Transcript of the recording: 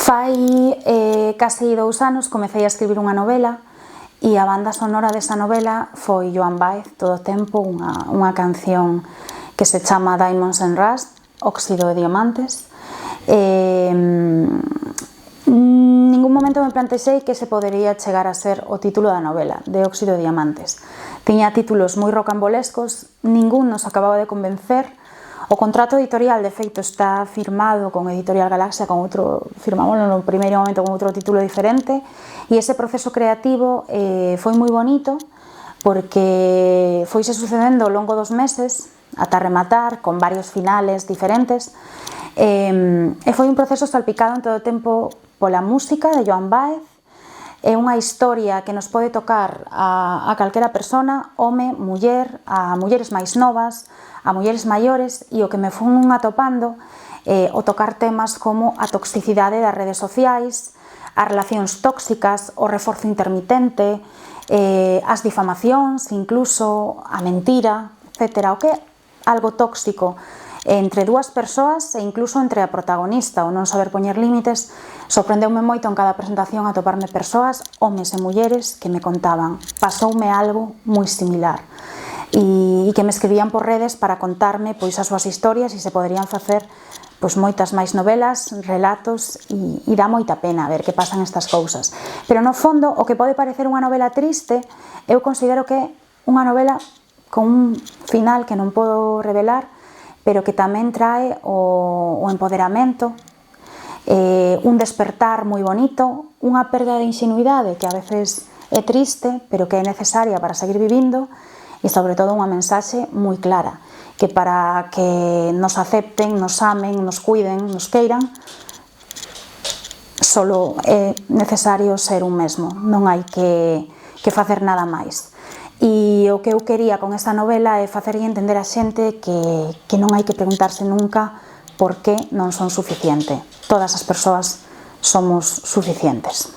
Fai case 2 anos comecei a escribir unha novela e a banda sonora desa novela foi Joan Baez, Todo o tempo, unha canción que se chama Diamonds and Rust, Óxido de Diamantes. Ningún momento me plantexei que se podería chegar a ser o título da novela, de Óxido de Diamantes. Tiña títulos moi rocambolescos, ningún nos acababa de convencer. O contrato editorial, de feito, está firmado con Editorial Galaxia, firmámoslo no primeiro momento con outro título diferente, e ese proceso creativo foi moi bonito, porque foise sucedendo ao longo dos meses, ata rematar, con varios finales diferentes, e foi un proceso salpicado en todo o tempo pola música de Joan Baez. É unha historia que nos pode tocar a calquera persona, home, muller, a mulleres máis novas, a mulleres maiores, e o que me fun atopando o tocar temas como a toxicidade das redes sociais, as relacións tóxicas, o reforzo intermitente, as difamacións, incluso a mentira, etc. O que é algo tóxico entre dúas persoas e incluso entre a protagonista, o non saber poñer límites. Sorprendeume moito en cada presentación atoparme persoas, homes e mulleres, que me contaban: pasoume algo moi similar, e que me escribían por redes para contarme pois as súas historias, e se poderían facer pois moitas máis novelas, relatos, e dá moita pena ver que pasan estas cousas. Pero no fondo, o que pode parecer unha novela triste, eu considero que é unha novela con un final que non podo revelar, pero que tamén trae o empoderamento, un despertar moi bonito, unha perda de ingenuidade que a veces é triste, pero que é necesaria para seguir vivindo, e sobre todo unha mensaxe moi clara, que para que nos acepten, nos amen, nos cuiden, nos queiran, solo é necesario ser un mesmo, non hai que facer nada máis. E o que eu quería con esta novela é facerlle entender a xente que non hai que preguntarse nunca por que non son suficiente. Todas as persoas somos suficientes.